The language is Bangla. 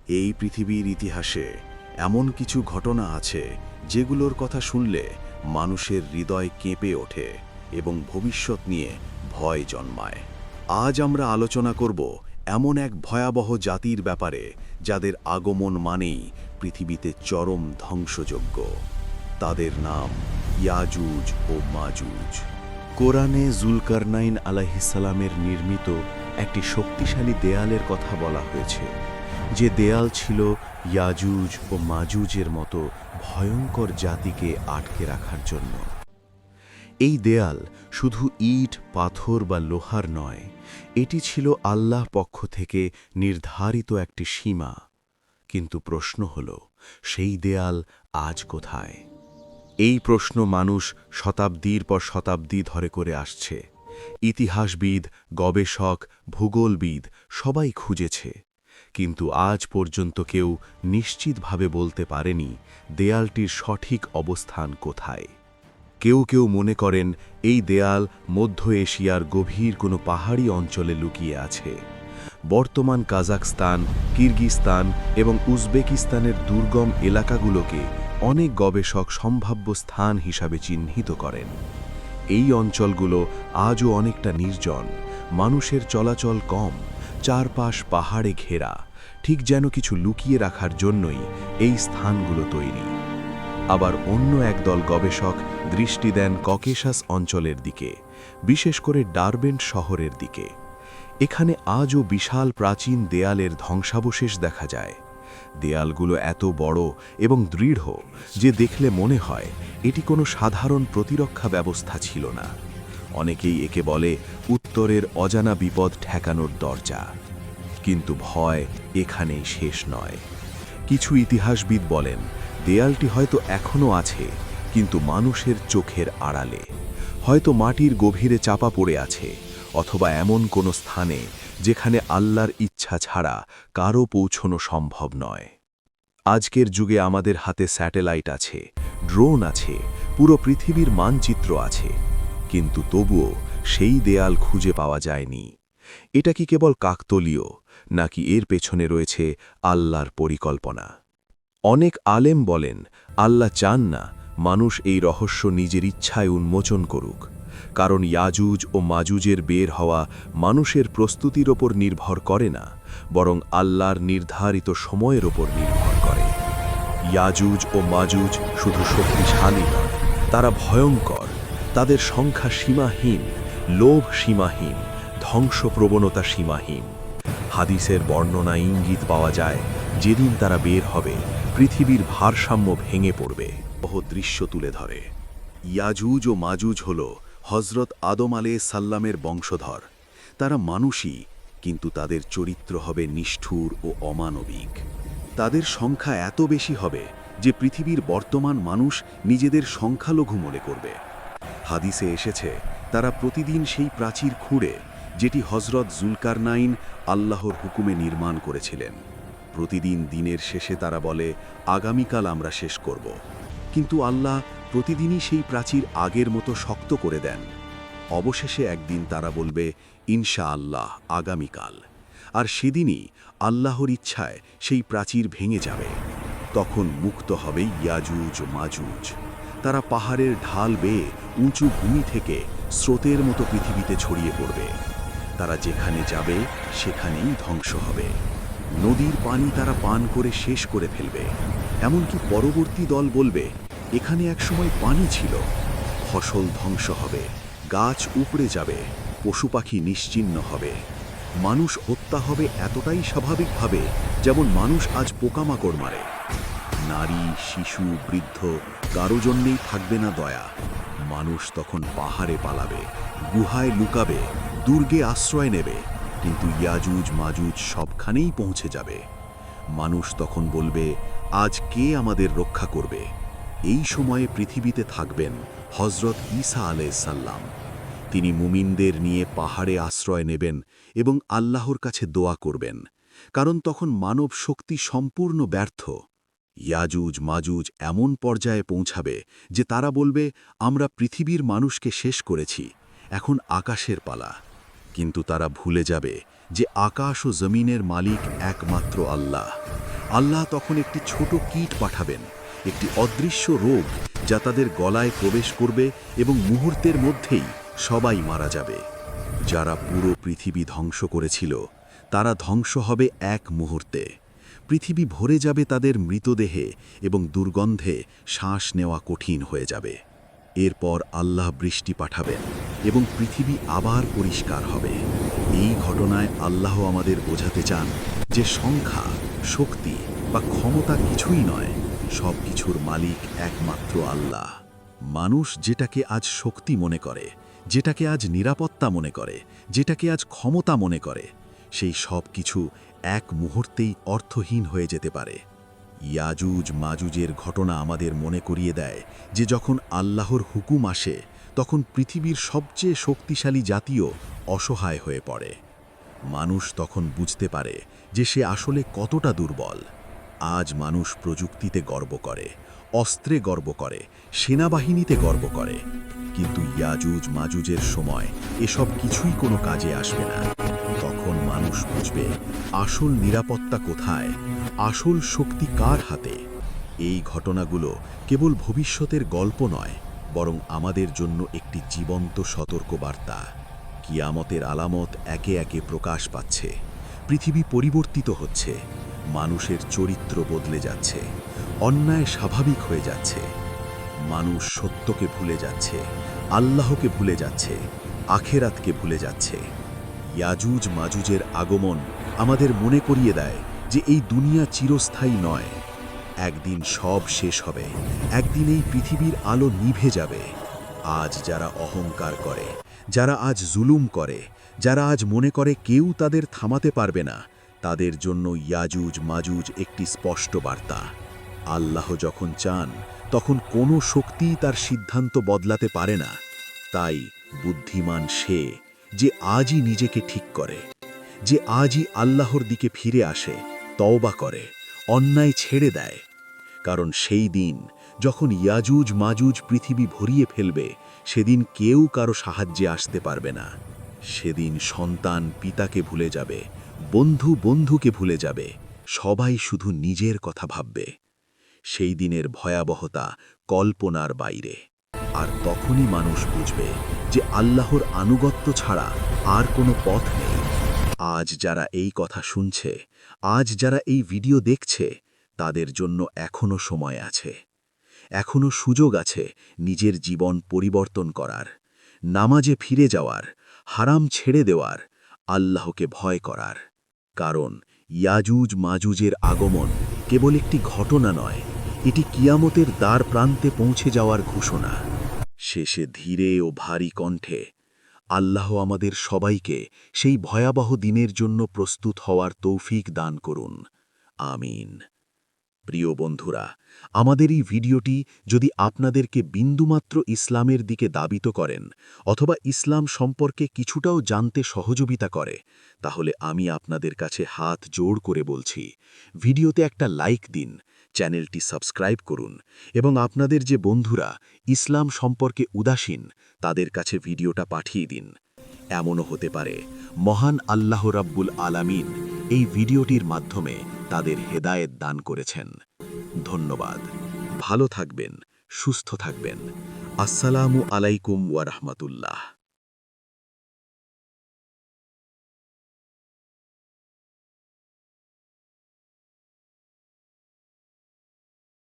এই পৃথিবীর ইতিহাসে এমন কিছু ঘটনা আছে যেগুলোর কথা শুনলে মানুষের হৃদয় কেঁপে ওঠে এবং ভবিষ্যৎ নিয়ে ভয় জন্মায়। আজ আমরা আলোচনা করব এমন এক ভয়াবহ জাতির ব্যাপারে যাদের আগমন মানেই পৃথিবীতে চরম ধ্বংসযজ্ঞ। তাদের নাম ইয়াজুজ ও মাজুজ। কোরআনে জুলকারনাইন আলাইহিসসালামের নির্মিত একটি শক্তিশালী দেয়ালের কথা বলা হয়েছে, যে দেয়াল ছিল ইয়াজুজ ও মাজুজের মতো ভয়ঙ্কর জাতিকে আটকে রাখার জন্য। এই দেয়াল শুধু ইট, পাথর বা লোহার নয়, এটি ছিল আল্লাহ পক্ষ থেকে নির্ধারিত একটি সীমা। কিন্তু প্রশ্ন হল, সেই দেয়াল আজ কোথায়? এই প্রশ্ন মানুষ শতাব্দীর পর শতাব্দী ধরে করে আসছে। ইতিহাসবিদ, গবেষক, ভূগোলবিদ সবাই খুঁজেছে, কিন্তু আজ পর্যন্ত কেউ নিশ্চিতভাবে বলতে পারেনি দেয়ালটির সঠিক অবস্থান কোথায়। কেউ কেউ মনে করেন এই দেয়াল মধ্য এশিয়ার গভীর কোনো পাহাড়ি অঞ্চলে লুকিয়ে আছে। বর্তমান কাজাখস্তান, কিরগিজস্তান এবং উজবেকিস্তানের দুর্গম এলাকাগুলোকে অনেক গবেষক সম্ভাব্য স্থান হিসাবে চিহ্নিত করেন। এই অঞ্চলগুলো আজও অনেকটা নির্জন, মানুষের চলাচল কম, চারপাশ পাহাড়ে ঘেরা, ঠিক যেন কিছু লুকিয়ে রাখার জন্যই এই স্থানগুলো তৈরি। আবার অন্য একদল গবেষক দৃষ্টি দেন ককেশাস অঞ্চলের দিকে, বিশেষ করে ডারবেন্ট শহরের দিকে। এখানে আজও বিশাল প্রাচীন দেয়ালের ধ্বংসাবশেষ দেখা যায়। দেয়ালগুলো এত বড় এবং দৃঢ় যে দেখলে মনে হয় এটি কোনো সাধারণ প্রতিরক্ষা ব্যবস্থা ছিল না। অনেকেই একে বলে উত্তরের অজানা বিপদ ঠেকানোর দরজা। কিন্তু ভয় এখানেই শেষ নয়। কিছু ইতিহাসবিদ বলেন দেয়ালটি হয়তো এখনও আছে, কিন্তু মানুষের চোখের আড়ালে, হয়তো মাটির গভীরে চাপা পড়ে আছে, অথবা এমন কোনো স্থানে যেখানে আল্লাহর ইচ্ছা ছাড়া কারও পৌঁছনো সম্ভব নয়। আজকের যুগে আমাদের হাতে স্যাটেলাইট আছে, ড্রোন আছে, পুরো পৃথিবীর মানচিত্র আছে, কিন্তু তবুও সেই দেয়াল খুঁজে পাওয়া যায়নি। এটা কি কেবল কাকতলীয়, নাকি এর পেছনে রয়েছে আল্লাহর পরিকল্পনা? অনেক আলেম বলেন আল্লাহ চান না মানুষ এই রহস্য নিজের ইচ্ছায় উন্মোচন করুক, কারণ ইয়াজুজ ও মাজুজের বের হওয়া মানুষের প্রস্তুতির ওপর নির্ভর করে না, বরং আল্লাহর নির্ধারিত সময়ের ওপর নির্ভর করে। ইয়াজুজ ও মাজুজ শুধু শক্তিশালী নয়, তারা ভয়ঙ্কর। তাদের সংখ্যা সীমাহীন, লোভ সীমাহীন, ধ্বংসপ্রবণতা সীমাহীন। হাদিসের বর্ণনা ইঙ্গিত পাওয়া যায় যেদিন তারা বের হবে পৃথিবীর ভারসাম্য ভেঙে পড়বে। দৃশ্য তুলে ধরে। ইয়াজুজ ও মাজুজ হল হজরত আদম আলাইহিসসালামের বংশধর। তারা মানুষই, কিন্তু তাদের চরিত্র হবে নিষ্ঠুর ও অমানবিক। তাদের সংখ্যা এত বেশি হবে যে পৃথিবীর বর্তমান মানুষ নিজেদের সংখ্যালঘু মনে করবে। হাদিসে এসেছে তারা প্রতিদিন সেই প্রাচীর খুঁড়ে যেটি হজরত জুলকারনাইন আল্লাহর হুকুমে নির্মাণ করেছিলেন। প্রতিদিন দিনের শেষে তারা বলে আগামীকাল আমরা শেষ করব, কিন্তু আল্লাহ প্রতিদিনই সেই প্রাচীর আগের মতো শক্ত করে দেন। অবশেষে একদিন তারা বলবে ইনশাআল্লাহ আগামীকাল, আর সেদিনই আল্লাহর ইচ্ছায় সেই প্রাচীর ভেঙে যাবে। তখন মুক্ত হবে ইয়াজুজ ও মাজুজ। তারা পাহাড়ের ঢাল বেয়ে উঁচু ভূমি থেকে স্রোতের মতো পৃথিবীতে ছড়িয়ে পড়বে। তারা যেখানে যাবে সেখানেই ধ্বংস হবে। নদীর পানি তারা পান করে শেষ করে ফেলবে। এমনকি পরবর্তী দল বলবে এখানে একসময় পানি ছিল। ফসল ধ্বংস হবে, গাছ উপড়ে যাবে, পশু পাখি নিশ্চিহ্ন হবে। মানুষ হত্যা হবে এতটাই স্বাভাবিকভাবে যেমন মানুষ আজ পোকামাকড় মারে। নারী, শিশু, বৃদ্ধ কারো জন্যেই থাকবে না দয়া। মানুষ তখন পাহাড়ে পালাবে, গুহায় লুকাবে, দুর্গে আশ্রয় নেবে, কিন্তু ইয়াজুজ মাজুজ সবখানেই পৌঁছে যাবে। মানুষ তখন বলবে আজ কে আমাদের রক্ষা করবে? এই সময়ে পৃথিবীতে থাকবেন হজরত ঈসা আলাইহিসসালাম। তিনি মুমিনদের নিয়ে পাহাড়ে আশ্রয় নেবেন এবং আল্লাহর কাছে দোয়া করবেন, কারণ তখন মানব শক্তি সম্পূর্ণ ব্যর্থ। ইয়াজুজ মাজুজ এমন পর্যায়ে পৌঁছাবে যে তারা বলবে আমরা পৃথিবীর মানুষকে শেষ করেছি, এখন আকাশের পালা। কিন্তু তারা ভুলে যাবে যে আকাশ ও জমিনের মালিক একমাত্র আল্লাহ। আল্লাহ তখন একটি ছোট কীট পাঠাবেন, একটি অদৃশ্য রোগ যা তাদের গলায় প্রবেশ করবে এবং মুহূর্তের মধ্যেই সবাই মারা যাবে। যারা পুরো পৃথিবী ধ্বংস করেছিল তারা ধ্বংস হবে এক মুহূর্তে। পৃথিবী ভরে যাবে তাদের মৃতদেহে এবং দুর্গন্ধে শ্বাস নেওয়া কঠিন হয়ে যাবে। এরপর আল্লাহ বৃষ্টি পাঠাবেন এবং পৃথিবী আবার পরিষ্কার হবে। এই ঘটনায় আল্লাহ আমাদের বোঝাতে চান যে সংখ্যা, শক্তি বা ক্ষমতা কিছুই নয়, সব কিছুর মালিক একমাত্র আল্লাহ। মানুষ যেটাকে আজ শক্তি মনে করে, যেটাকে আজ নিরাপত্তা মনে করে, যেটাকে আজ ক্ষমতা মনে করে, সেই সব কিছু এক মুহূর্তেই অর্থহীন হয়ে যেতে পারে। ইয়াজুজ মাজুজের ঘটনা আমাদের মনে করিয়ে দেয় যে যখন আল্লাহর হুকুম আসে তখন পৃথিবীর সবচেয়ে শক্তিশালী জাতিও অসহায় হয়ে পড়ে। মানুষ তখন বুঝতে পারে যে সে আসলে কতটা দুর্বল। আজ মানুষ প্রযুক্তিতে গর্ব করে, অস্ত্রে গর্ব করে, সেনাবাহিনীতে গর্ব করে, কিন্তু ইয়াজুজ মাজুজের সময় এসব কিছুই কোনো কাজে আসবে না। তখন মানুষ বুঝবে আসল নিরাপত্তা কোথায়, আসল শক্তি কার হাতে। এই ঘটনাগুলো কেবল ভবিষ্যতের গল্প নয়, বরং আমাদের জন্য একটি জীবন্ত সতর্কবার্তা। কিয়ামতের আলামত একে একে প্রকাশ পাচ্ছে, পৃথিবী পরিবর্তিত হচ্ছে, মানুষের চরিত্র বদলে যাচ্ছে, অন্যায় স্বাভাবিক হয়ে যাচ্ছে, মানুষ সত্যকে ভুলে যাচ্ছে, আল্লাহকে ভুলে যাচ্ছে, আখেরাতকে ভুলে যাচ্ছে। ইয়াজুজ মাজুজের আগমন আমাদের মনে করিয়ে দেয় যে এই দুনিয়া চিরস্থায়ী নয়। একদিন সব শেষ হবে, একদিন এই পৃথিবীর আলো নিভে যাবে। আজ যারা অহংকার করে, যারা আজ জুলুম করে, যারা আজ মনে করে কেউ তাদের থামাতে পারবে না, তাদের জন্য ইয়াজুজ মাজুজ একটি স্পষ্ট বার্তা। আল্লাহ যখন চান তখন কোনো শক্তিই তার সিদ্ধান্ত বদলাতে পারে না। তাই বুদ্ধিমান সে যে আজই নিজেকে ঠিক করে, যে আজই আল্লাহর দিকে ফিরে আসে, তওবা করে, অন্যায় ছেড়ে দেয়। কারণ সেই দিন যখন ইয়াজুজ মাজুজ পৃথিবী ভরিয়ে ফেলবে, সেদিন কেউ কারো সাহায্যে আসতে পারবে না। সেদিন সন্তান পিতাকে ভুলে যাবে, বন্ধু বন্ধুকে ভুলে যাবে, সবাই শুধু নিজের কথা ভাববে। সেই দিনের ভয়াবহতা কল্পনার বাইরে। আর তখনই মানুষ বুঝবে যে আল্লাহর আনুগত্য ছাড়া আর কোনো পথ নেই। আজ যারা এই কথা শুনছে, আজ যারা এই ভিডিও দেখছে, তাদের জন্য এখনো সময় আছে, এখনো সুযোগ আছে নিজের জীবন পরিবর্তন করার, নামাজে ফিরে যাওয়ার, হারাম ছেড়ে দেওয়ার, আল্লাহকে ভয় করার। কারণ ইয়াজুজ মাজুজের আগমন কেবল একটি ঘটনা নয়, এটি কিয়ামতের দ্বার প্রান্তে পৌঁছে যাওয়ার ঘোষণা। শেষে ধীরে ও ভারী কণ্ঠে আল্লাহ আমাদের সবাইকে সেই ভয়াবহ দিনের জন্য প্রস্তুত হওয়ার তৌফিক দান করুন। আমিন। প্রিয় বন্ধুরা, আমাদের এই ভিডিওটি যদি আপনাদেরকে বিন্দুমাত্র ইসলামের দিকে দাবিত করেন অথবা ইসলাম সম্পর্কে কিছুটাও জানতে সহযোগিতা করে, তাহলে আমি আপনাদের কাছে হাত জোড় করে বলছি, ভিডিওতে একটা লাইক দিন, চ্যানেলটি সাবস্ক্রাইব করুন এবং আপনাদের যে বন্ধুরা ইসলাম সম্পর্কে উদাসীন তাদের কাছে ভিডিওটা পাঠিয়ে দিন। এমনও হতে পারে মহান আল্লাহ রাব্বুল আলামিন এই ভিডিওটির মাধ্যমে তাদের হেদায়েত দান করেছেন। ধন্যবাদ। ভালো থাকবেন, সুস্থ থাকবেন। আসসালামু আলাইকুম ওয়া রাহমাতুল্লাহ।